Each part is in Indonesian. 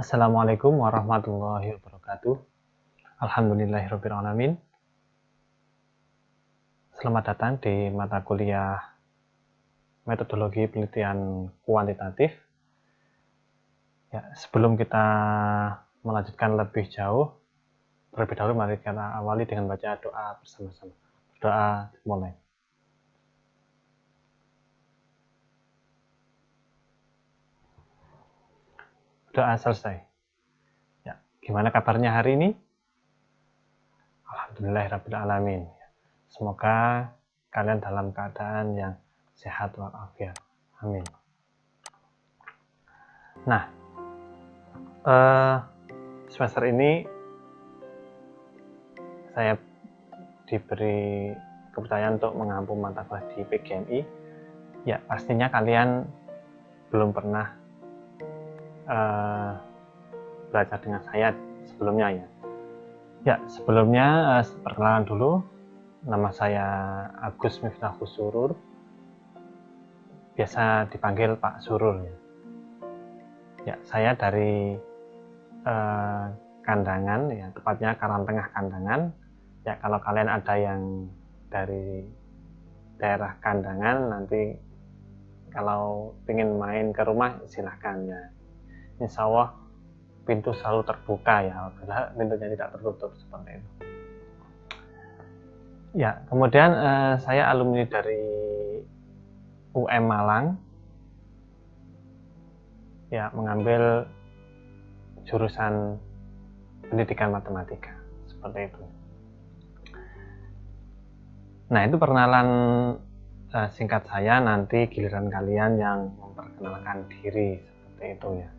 Assalamualaikum warahmatullahi wabarakatuh. Alhamdulillahirabbil alamin. Selamat datang di mata kuliah metodologi penelitian kuantitatif. Ya, sebelum kita melanjutkan lebih jauh, terlebih dahulu mari kita awali dengan baca doa bersama-sama. Doa mulai. Doa selesai. Ya, gimana kabarnya hari ini? Alhamdulillahirabbil alamin. Semoga kalian dalam keadaan yang sehat walafiat. Amin. Nah, semester ini saya diberi kepercayaan untuk mengampu mata kuliah di PGMI. Ya, pastinya kalian belum pernah belajar dengan saya sebelumnya ya. Ya, sebelumnya perkenalan dulu. Nama saya Agus Miftahus Surur. Biasa dipanggil Pak Surur ya. Ya, saya dari Kandangan ya, tepatnya Karangtengah Kandangan. Ya, kalau kalian ada yang dari daerah Kandangan, nanti kalau ingin main ke rumah silahkan ya. Insya Allah pintu selalu terbuka ya, apabila pintunya tidak tertutup seperti itu. Ya, kemudian saya alumni dari UM Malang. Ya, mengambil jurusan pendidikan matematika seperti itu. Nah, itu perkenalan singkat saya, nanti giliran kalian yang memperkenalkan diri seperti itu ya.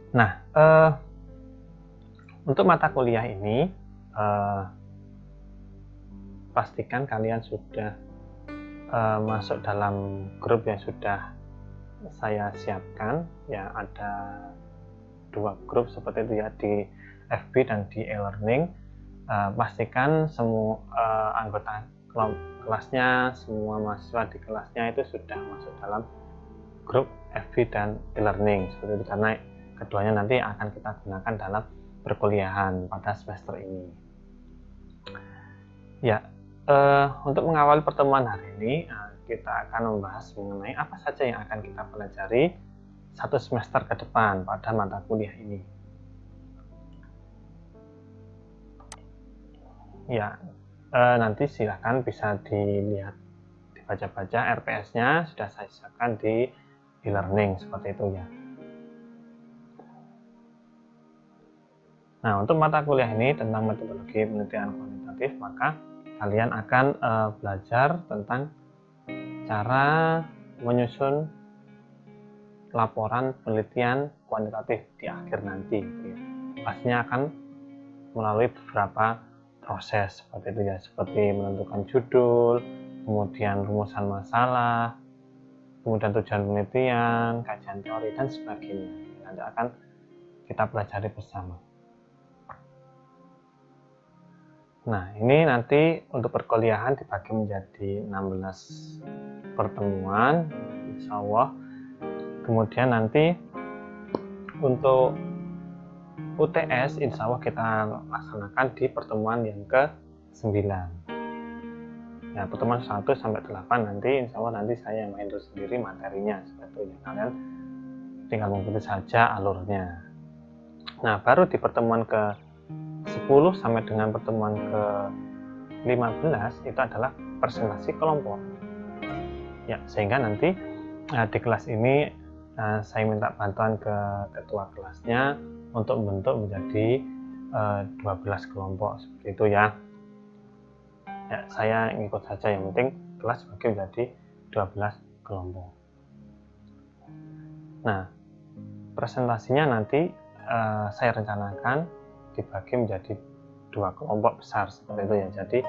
Nah, untuk mata kuliah ini pastikan kalian sudah masuk dalam grup yang sudah saya siapkan ya. Ada 2 grup seperti itu ya, di FB dan di e-learning. Pastikan semua anggota kelasnya, semua mahasiswa di kelasnya itu sudah masuk dalam grup FB dan e-learning seperti itu, karena keduanya nanti akan kita gunakan dalam perkuliahan pada semester ini. Ya, untuk mengawali pertemuan hari ini, kita akan membahas mengenai apa saja yang akan kita pelajari 1 semester ke depan pada mata kuliah ini. Ya, nanti silahkan bisa dilihat, dibaca-baca RPS-nya sudah saya siapkan di e-learning seperti itu ya. Nah, untuk mata kuliah ini tentang metodologi penelitian kuantitatif, maka kalian akan belajar tentang cara menyusun laporan penelitian kuantitatif di akhir nanti gitu ya. Pastinya akan melalui beberapa proses seperti itu ya, seperti menentukan judul, kemudian rumusan masalah, kemudian tujuan penelitian, kajian teori, dan sebagainya. Nanti akan kita pelajari bersama. Nah, ini nanti untuk perkuliahan dibagi menjadi 16 pertemuan, insya Allah. Kemudian nanti untuk UTS insya Allah kita laksanakan di pertemuan yang ke-9. Ya, pertemuan 1 sampai 8 nanti insya Allah nanti saya yang main sendiri materinya seperti itu. Kalian tinggal mengikuti saja alurnya. Nah, baru di pertemuan ke-10 sampai dengan pertemuan ke-15 itu adalah presentasi kelompok. Ya, sehingga nanti di kelas ini saya minta bantuan ke ketua kelasnya untuk membentuk menjadi 12 kelompok seperti itu ya. Ya, saya ngikut saja, yang penting kelas bagi menjadi 12 kelompok. Nah, presentasinya nanti saya rencanakan dibagi menjadi 2 kelompok besar seperti itu ya. Jadi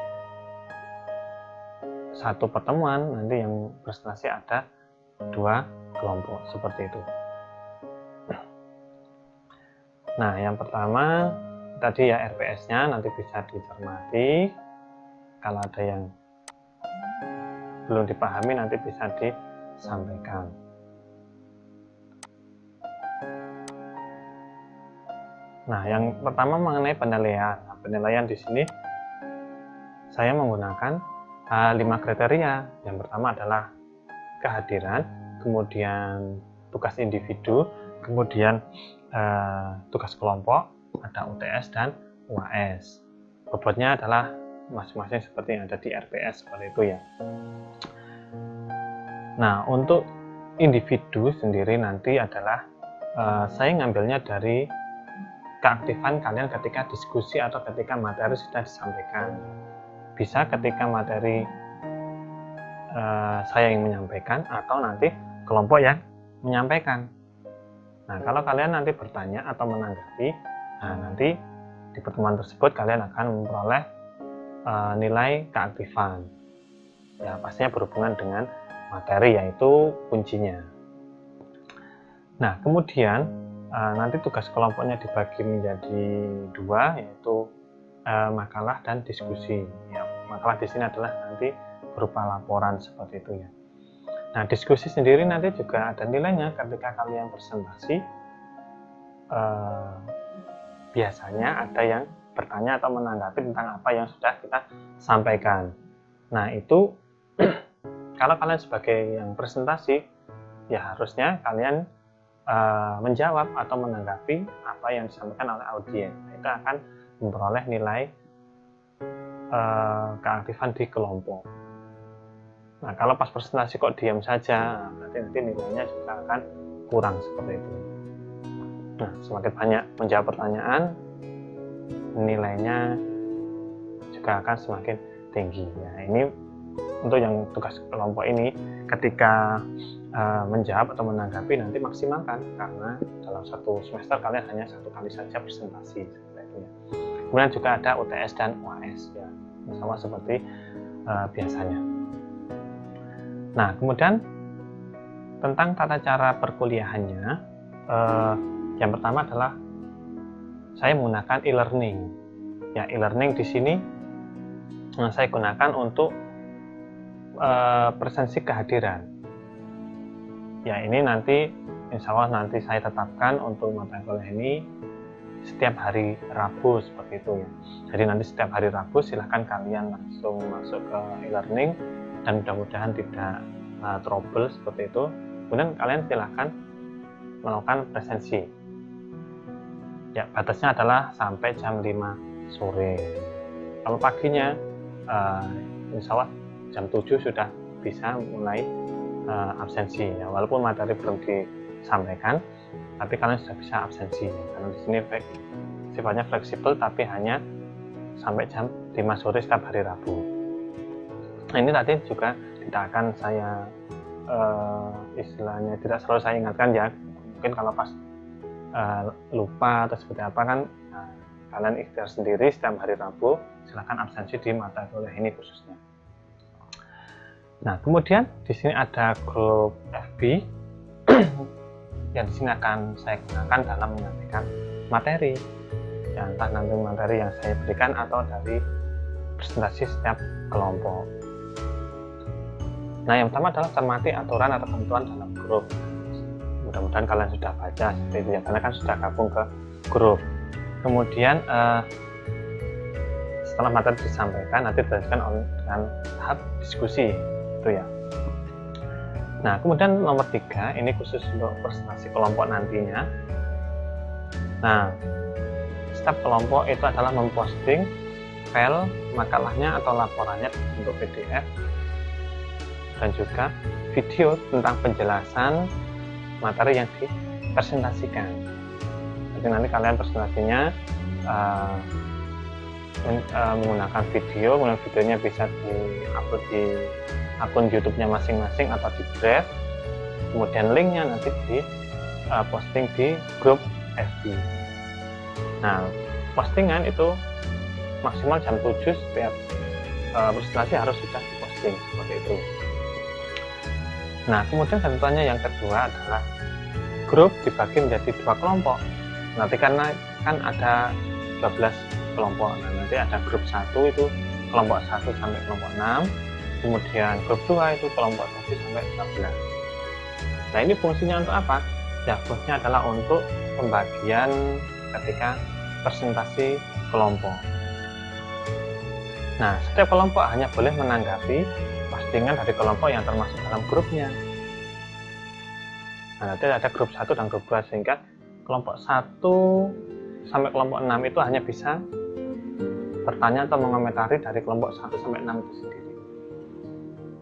1 pertemuan nanti yang presentasi ada 2 kelompok seperti itu. Nah, yang pertama tadi ya RPS-nya nanti bisa dicermati. Kalau ada yang belum dipahami nanti bisa disampaikan. Nah, yang pertama mengenai penilaian. Nah, penilaian di sini saya menggunakan 5 kriteria. Yang pertama adalah kehadiran, kemudian tugas individu, kemudian tugas kelompok, ada UTS dan UAS. Bobotnya adalah masing-masing seperti yang ada di RPS seperti itu ya. Nah, untuk individu sendiri nanti adalah saya ngambilnya dari keaktifan kalian ketika diskusi atau ketika materi sudah disampaikan. Bisa ketika materi saya yang menyampaikan atau nanti kelompok yang menyampaikan. Nah, kalau kalian nanti bertanya atau menanggapi, nah nanti di pertemuan tersebut kalian akan memperoleh nilai keaktifan. Ya, pastinya berhubungan dengan materi, yaitu kuncinya. Nah, kemudian nanti tugas kelompoknya dibagi menjadi 2, yaitu makalah dan diskusi. Ya, makalah di sini adalah nanti berupa laporan seperti itu ya. Nah, diskusi sendiri nanti juga ada nilainya ketika kalian presentasi. Biasanya ada yang bertanya atau menanggapi tentang apa yang sudah kita sampaikan. Nah, itu kalau kalian sebagai yang presentasi, ya harusnya kalian menjawab atau menanggapi apa yang disampaikan oleh audiens. Itu akan memperoleh nilai keaktifan di kelompok. Nah, kalau pas presentasi kok diam saja, berarti nanti nilainya juga akan kurang seperti itu. Nah, semakin banyak menjawab pertanyaan, nilainya juga akan semakin tinggi. Ya, ini untuk yang tugas kelompok ini, ketika menjawab atau menanggapi nanti maksimalkan, karena dalam satu semester kalian hanya 1 kali saja presentasi seperti itu ya. Kemudian juga ada UTS dan UAS ya, sama seperti biasanya. Nah, kemudian tentang tata cara perkuliahannya, yang pertama adalah saya menggunakan e-learning. Ya, e-learning di sini saya gunakan untuk presensi kehadiran. Ya, ini nanti insya Allah nanti saya tetapkan untuk mata kuliah ini setiap hari Rabu seperti itu ya. Jadi nanti setiap hari Rabu silahkan kalian langsung masuk ke e-learning dan mudah-mudahan tidak trouble seperti itu. Kemudian kalian silahkan melakukan presensi. Ya, batasnya adalah sampai jam 5 sore. Kalau paginya insya Allah jam 7 sudah bisa mulai absensi ya, walaupun materi belum disampaikan, tapi kalian sudah bisa absensi karena di sini sifatnya fleksibel, tapi hanya sampai jam 5 sore setiap hari Rabu. Nah, ini tadi juga tidak akan saya istilahnya tidak selalu saya ingatkan ya, mungkin kalau pas lupa atau seperti apa kan, kalian ikhtiar sendiri setiap hari Rabu silahkan absensi di mata kuliah ini khususnya. Nah, kemudian di sini ada grup FB yang di sini akan saya gunakan dalam menyampaikan materi. Ya, entah nanti materi yang saya berikan atau dari presentasi setiap kelompok. Nah, yang pertama adalah cermati aturan atau ketentuan dalam grup. Mudah-mudahan kalian sudah baca seperti itu ya, karena kan sudah gabung ke grup. Kemudian setelah materi disampaikan nanti dilanjutkan dengan tahap diskusi itu ya. Nah, kemudian nomor 3 ini khusus untuk presentasi kelompok nantinya. Nah, setiap kelompok itu adalah memposting file makalahnya atau laporannya untuk PDF dan juga video tentang penjelasan materi yang dipresentasikan. Jadi nanti kalian presentasinya menggunakan video, kemudian videonya bisa di-upload di akun YouTube-nya masing-masing atau di drive, kemudian linknya nanti di posting di grup FB. Nah, postingan itu maksimal jam 7 setiap presentasi harus sudah diposting seperti itu. Nah, kemudian ketentuannya yang kedua adalah grup dibagi menjadi 2 kelompok. Nanti karena kan ada 12 kelompok. Nah, nanti ada grup 1 itu kelompok 1 sampai kelompok 6. Kemudian grup 2 itu kelompok 1 sampai 14. Nah, ini fungsinya untuk apa? Ya, fungsinya adalah untuk pembagian ketika presentasi kelompok. Nah, setiap kelompok hanya boleh menanggapi postingan dari kelompok yang termasuk dalam grupnya. Nah, nanti ada grup 1 dan grup 2, sehingga kelompok 1 sampai kelompok 6 itu hanya bisa bertanya atau mengomentari dari kelompok 1 sampai 6 itu sendiri.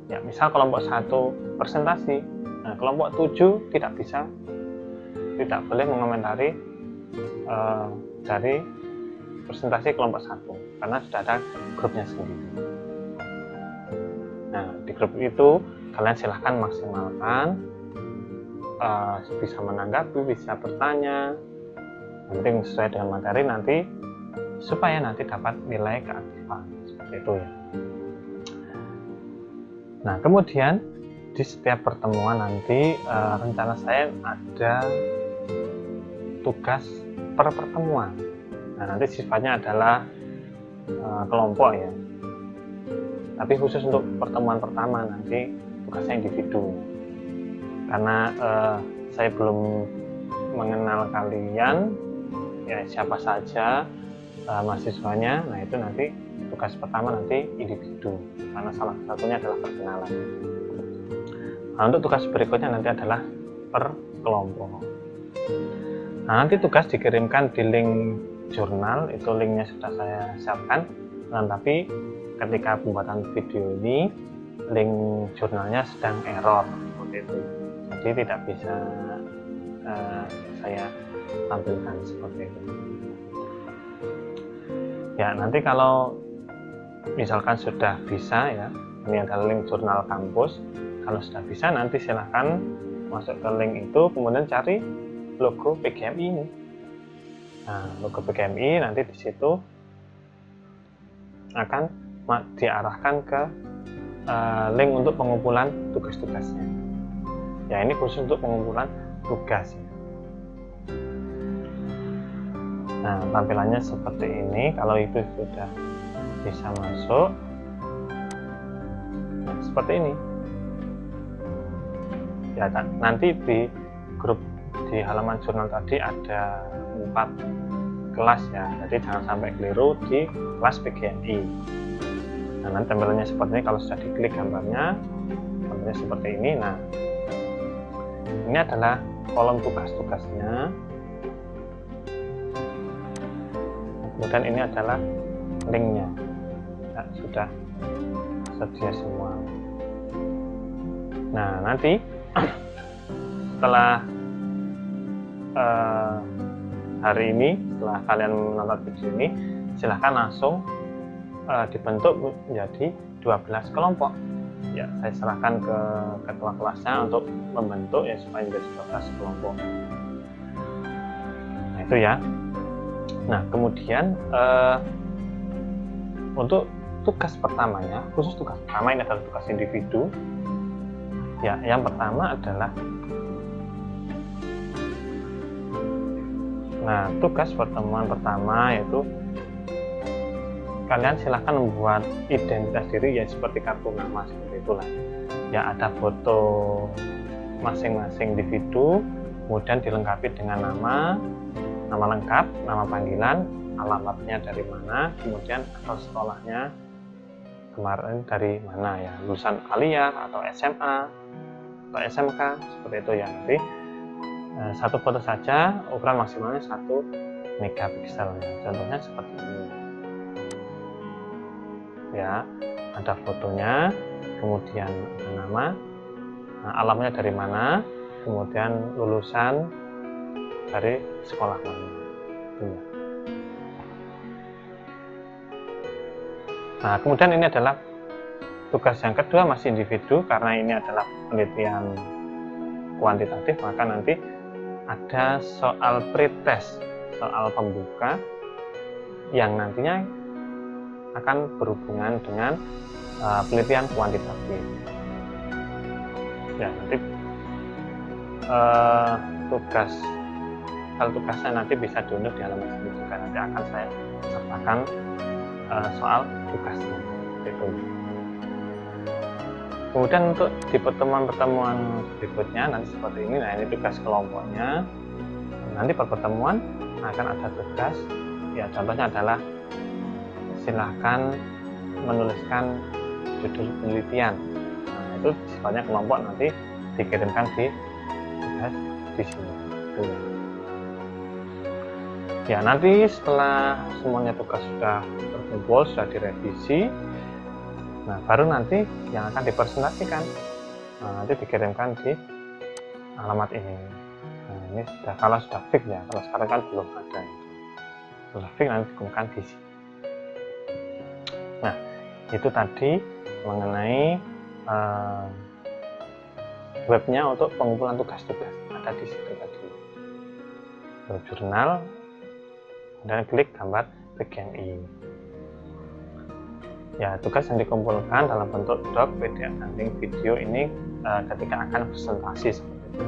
Ya, misal kelompok 1 presentasi, nah kelompok 7 tidak boleh mengomentari dari presentasi kelompok 1 karena sudah ada grupnya sendiri. Nah, di grup itu kalian silahkan maksimalkan, bisa menanggapi, bisa bertanya, penting sesuai dengan materi nanti, supaya nanti dapat nilai keaktifan, seperti itu ya. Nah, kemudian di setiap pertemuan nanti rencana saya ada tugas per pertemuan. Nah, nanti sifatnya adalah kelompok ya, tapi khusus untuk pertemuan pertama nanti tugasnya individu, karena saya belum mengenal kalian ya, siapa saja mahasiswanya. Nah, itu nanti tugas pertama nanti individu, karena salah satunya adalah perkenalan. Nah, untuk tugas berikutnya nanti adalah per kelompok. Nah, nanti tugas dikirimkan di link jurnal, itu linknya sudah saya siapkan. Nah, tapi ketika pembuatan video ini link jurnalnya sedang error seperti itu, jadi tidak bisa saya tampilkan seperti itu ya. Nanti kalau misalkan sudah bisa ya, ini adalah link jurnal kampus, kalau sudah bisa nanti silahkan masuk ke link itu, kemudian cari logo PGMI ini. Nah, logo PGMI nanti di situ akan diarahkan ke link untuk pengumpulan tugas-tugasnya ya. Ini khusus untuk pengumpulan tugas. Nah, tampilannya seperti ini. Kalau itu sudah bisa masuk, nah, seperti ini ya kan. Nanti di grup di halaman jurnal tadi ada 4 kelas ya, jadi jangan sampai keliru di kelas PGMI. Nah, nanti tampilannya seperti ini. Kalau sudah diklik gambarnya, tampilannya seperti ini. Nah, ini adalah kolom tugas-tugasnya. Kemudian ini adalah linknya. Nah, sudah sedia semua. Nah, nanti setelah hari ini, setelah kalian menonton video ini, silahkan langsung dibentuk menjadi 12 kelompok ya. Saya serahkan ke ketua kelasnya untuk membentuk ya, supaya menjadi 12 kelompok. Nah, itu ya. Nah, kemudian untuk tugas pertamanya, khusus tugas pertama ini adalah tugas individu ya. Yang pertama adalah, nah, tugas pertemuan pertama yaitu kalian silahkan membuat identitas diri ya, seperti kartu nama seperti itulah ya. Ada foto masing-masing individu, kemudian dilengkapi dengan nama lengkap, nama panggilan, alamatnya dari mana, kemudian asal sekolahnya kemarin dari mana ya, lulusan aliyah atau SMA atau SMK seperti itu ya. Nanti satu foto saja, ukuran maksimalnya 1 megapiksel ya. Contohnya seperti ini ya, ada fotonya, kemudian ada nama, alamatnya dari mana, kemudian lulusan dari sekolah mana ya. Nah, kemudian ini adalah tugas yang kedua, masih individu, karena ini adalah penelitian kuantitatif, maka nanti ada soal pretest, soal pembuka yang nantinya akan berhubungan dengan penelitian kuantitatif ya. Nanti tugasnya nanti bisa diunduh di halaman sini juga, nanti akan saya sertakan soal tugasnya itu. Kemudian untuk di pertemuan-pertemuan berikutnya nanti seperti ini. Nah, ini tugas kelompoknya. Nanti per pertemuan akan ada tugas Ya, contohnya adalah silahkan menuliskan judul penelitian. Nah, itu sifatnya kelompok, nanti dikirimkan di tugas di sini. Ya, nanti setelah semuanya tugas sudah terkumpul, sudah direvisi, nah baru nanti yang akan dipresentasikan. Nah, nanti dikirimkan di alamat ini. Nah, ini sudah, kalau sudah fix ya, kalau sekarang kan belum ada. Sudah fix nanti dikirimkan di sini. Nah, itu tadi mengenai webnya untuk pengumpulan tugas-tugas, ada di situ tadi. Jurnal, dan klik gambar bagian ini. Ya, tugas yang dikumpulkan dalam bentuk doc, PDF, dan link video ini ketika akan presentasi seperti itu.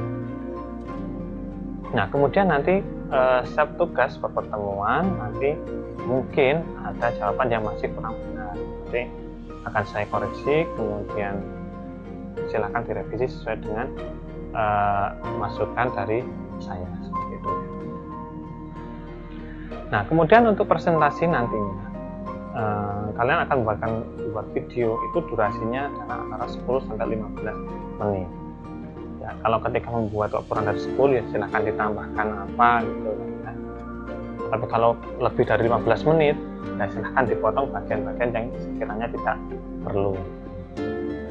Nah, kemudian nanti setiap tugas per pertemuan nanti mungkin ada jawaban yang masih kurang benar, nanti akan saya koreksi, kemudian silakan direvisi sesuai dengan masukan dari saya seperti itu. Nah, kemudian untuk presentasi nantinya kalian akan membuat video, itu durasinya adalah antara 10 sampai 15 menit. Ya, kalau ketika membuat kurang dari 10 ya silahkan ditambahkan apa gitu ya. Tapi kalau lebih dari 15 menit ya silahkan dipotong bagian-bagian yang sekiranya tidak perlu.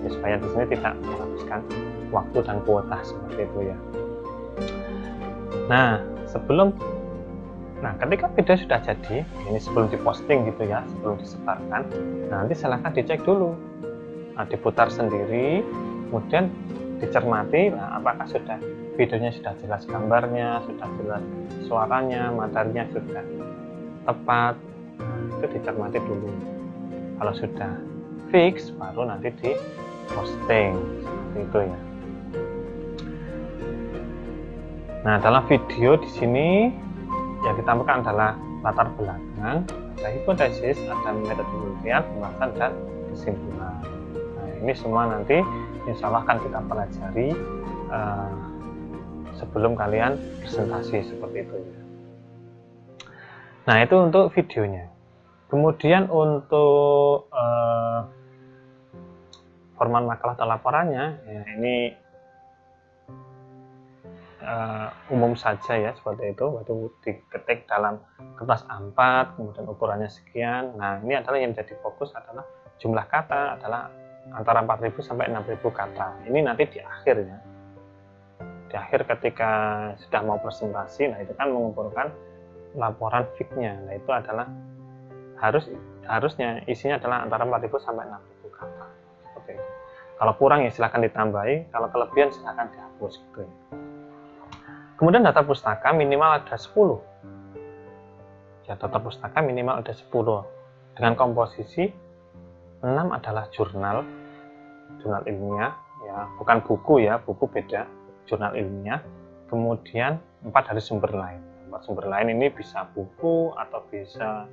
Ya, supaya di sini tidak menghabiskan waktu dan kuota seperti itu ya. Nah, ketika video sudah jadi, ini sebelum diposting gitu ya, sebelum disebarkan, nanti silahkan dicek dulu, diputar sendiri, kemudian dicermati, apakah videonya sudah jelas gambarnya, sudah jelas suaranya, materinya sudah tepat, itu dicermati dulu. Kalau sudah fix, baru nanti diposting seperti itu ya. Nah, dalam video di sini yang ditampilkan adalah latar belakang, ada hipotesis, ada metode penelitian, pembahasan, dan kesimpulan. Nah, ini semua nanti insya Allah akan kita pelajari sebelum kalian presentasi seperti itu ya. Nah, itu untuk videonya. Kemudian untuk format makalah atau laporannya, ya ini umum saja ya, seperti itu. Waktu diketik dalam kertas A4, kemudian ukurannya sekian. Nah, ini adalah yang menjadi fokus adalah jumlah kata adalah antara 4.000 sampai 6.000 kata. Ini nanti di akhir ya. Di akhir ketika sudah mau presentasi, nah itu kan mengumpulkan laporan fix-nya. Nah, itu adalah harusnya isinya adalah antara 4.000 sampai 6.000 kata. Seperti itu. Kalau kurang ya silahkan ditambahi, kalau kelebihan silahkan dihapus gitu ya. Kemudian data pustaka minimal ada 10. Ya, data pustaka minimal ada 10 dengan komposisi 6 adalah jurnal ilmiah ya, bukan buku ya, buku beda, jurnal ilmiah. Kemudian 4 dari sumber lain. 4 sumber lain ini bisa buku atau bisa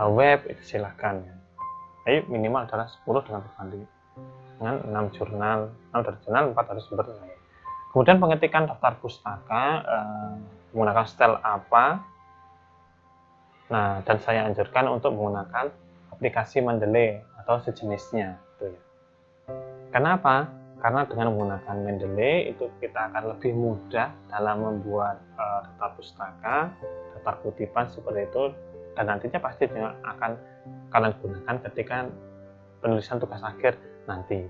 web, itu silahkan ya. Jadi minimal adalah 10 dengan berbanding dengan 6 jurnal, 6 dari jurnal, 4 dari sumber lain. Kemudian pengetikan daftar pustaka menggunakan style apa. Nah, dan saya anjurkan untuk menggunakan aplikasi Mendeley atau sejenisnya. Gitu ya. Kenapa? Karena dengan menggunakan Mendeley itu kita akan lebih mudah dalam membuat daftar pustaka, daftar kutipan seperti itu, dan nantinya pasti juga akan kalian gunakan ketika penulisan tugas akhir nanti.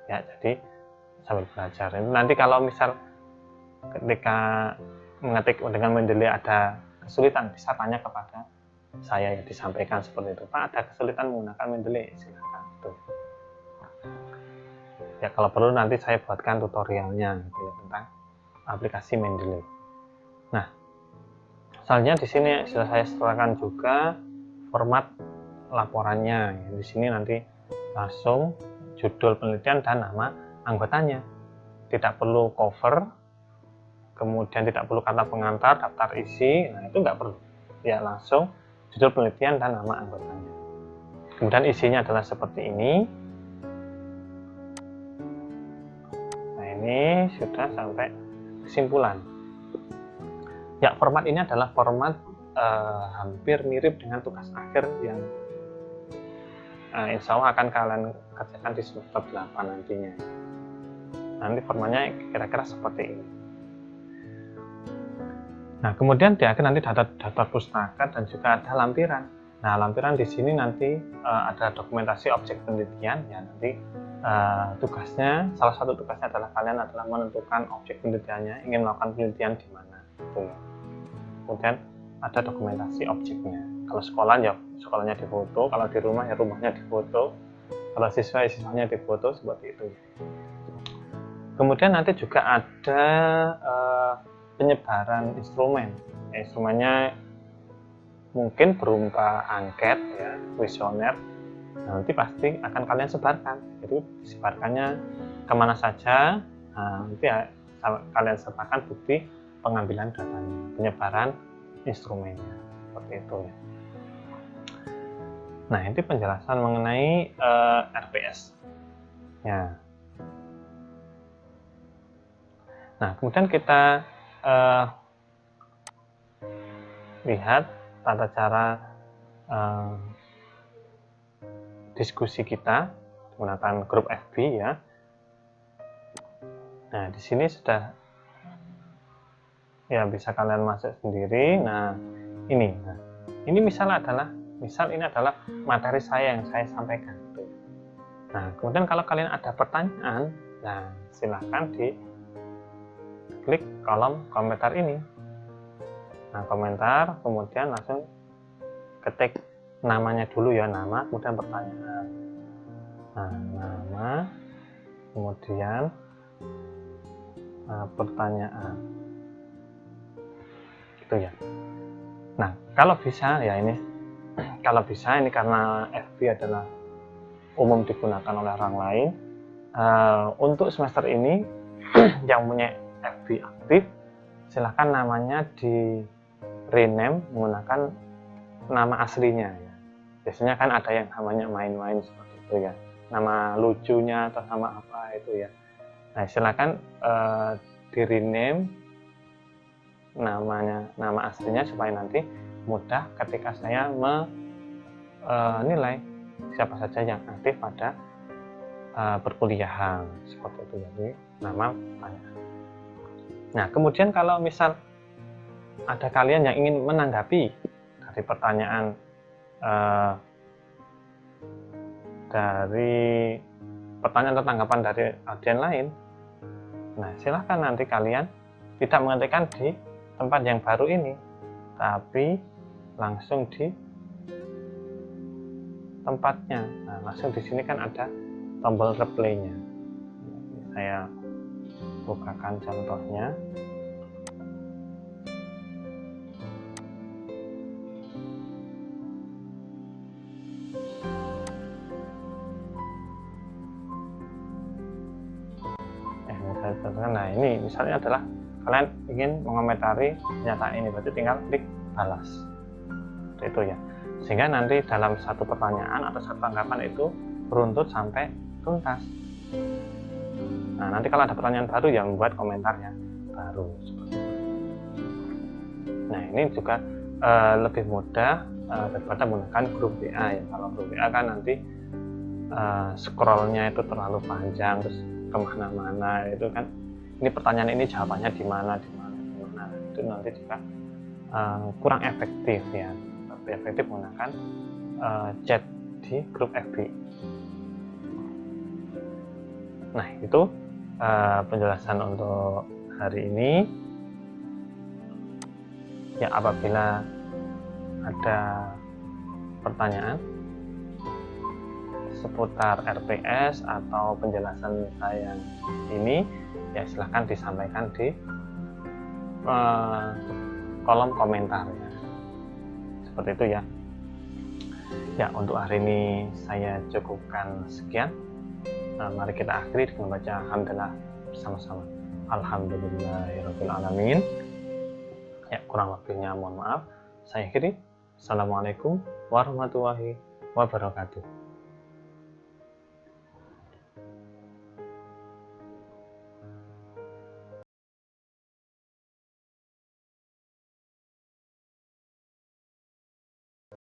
Ya, jadi sambil belajar. Nanti kalau misal ketika mengetik dengan Mendeley ada kesulitan, bisa tanya kepada saya ya, disampaikan seperti itu. Pak, ada kesulitan menggunakan Mendeley, silakan. Tuh. Ya, kalau perlu nanti saya buatkan tutorialnya gitu ya, tentang aplikasi Mendeley. Nah, selanjutnya di sini sudah saya serahkan juga format laporannya. Di sini nanti langsung judul penelitian dan nama anggotanya, tidak perlu cover, kemudian tidak perlu kata pengantar, daftar isi, nah itu nggak perlu ya, langsung judul penelitian dan nama anggotanya. Kemudian isinya adalah seperti ini. Nah, ini sudah sampai kesimpulan ya. Format ini adalah format hampir mirip dengan tugas akhir yang insya Allah akan kalian kerjakan di semester 8 nantinya. Nanti formatnya kira-kira seperti ini. Nah, kemudian di akhir nanti daftar pustaka dan juga ada lampiran. Nah, lampiran di sini nanti ada dokumentasi objek penelitian ya. Nanti tugasnya, salah satu tugasnya adalah kalian adalah menentukan objek penelitiannya, ingin melakukan penelitian di mana. Gitu. Kemudian ada dokumentasi objeknya. Kalau sekolah ya sekolahnya difoto, kalau di rumah ya rumahnya difoto, kalau siswa ya siswanya difoto, seperti itu. Kemudian nanti juga ada penyebaran instrumen. Instrumennya mungkin berupa angket ya, kuesioner. Nanti pasti akan kalian sebarkan. Itu disebarkannya kemana saja. Nanti kalian sebarkan bukti pengambilan datanya, penyebaran instrumennya, seperti itu ya. Nah, ini penjelasan mengenai RPS ya. Nah, kemudian kita lihat tata cara diskusi kita menggunakan grup FB ya. Nah, di sini sudah ya bisa kalian masuk sendiri. Nah, ini misal ini adalah materi saya yang saya sampaikan. Nah, kemudian kalau kalian ada pertanyaan, nah silahkan klik kolom komentar ini. Nah, komentar, kemudian langsung ketik namanya dulu ya, nama, kemudian pertanyaan. Nah, nama, kemudian pertanyaan. Gitu ya. Nah, kalau bisa ini karena FB adalah umum digunakan oleh orang lain. Untuk semester ini yang punya FB aktif, silahkan namanya di rename menggunakan nama aslinya ya. Biasanya kan ada yang namanya main-main seperti itu ya, nama lucunya atau nama apa itu ya. Nah, silahkan di rename nama aslinya supaya nanti mudah ketika saya menilai siapa saja yang aktif pada perkuliahan, seperti itu. Jadi nama pertanyaan. Nah, kemudian kalau misal ada kalian yang ingin menanggapi dari pertanyaan atau tanggapan dari audien lain, nah silahkan nanti kalian tidak mengetikkan di tempat yang baru ini, tapi langsung di tempatnya. Nah, langsung di sini kan ada tombol reply-nya. Saya bukakan contohnya. Nah, ini misalnya adalah kalian ingin mengomentari pernyataan ini, berarti tinggal klik balas. Itu ya. Sehingga nanti dalam satu pertanyaan atau satu tanggapan itu beruntut sampai tuntas. Nah, nanti kalau ada pertanyaan baru yang membuat komentarnya baru. Nah, ini juga lebih mudah daripada menggunakan grup WA ya. Kalau grup WA kan nanti scrollnya itu terlalu panjang, terus kemana-mana itu kan. Ini pertanyaan ini jawabannya di mana. Itu nanti juga kurang efektif ya. Lebih efektif menggunakan chat di grup FB. Nah, itu penjelasan untuk hari ini. Ya, apabila ada pertanyaan seputar RPS atau penjelasan saya ini, ya silahkan disampaikan di kolom komentarnya. Seperti itu ya. Ya, untuk hari ini saya cukupkan sekian. Mari kita akhiri dengan membaca alhamdulillah bersama-sama. Alhamdulillahirabbil alamin. Ya, kurang lebihnya mohon maaf. Saya akhiri. Assalamualaikum warahmatullahi wabarakatuh.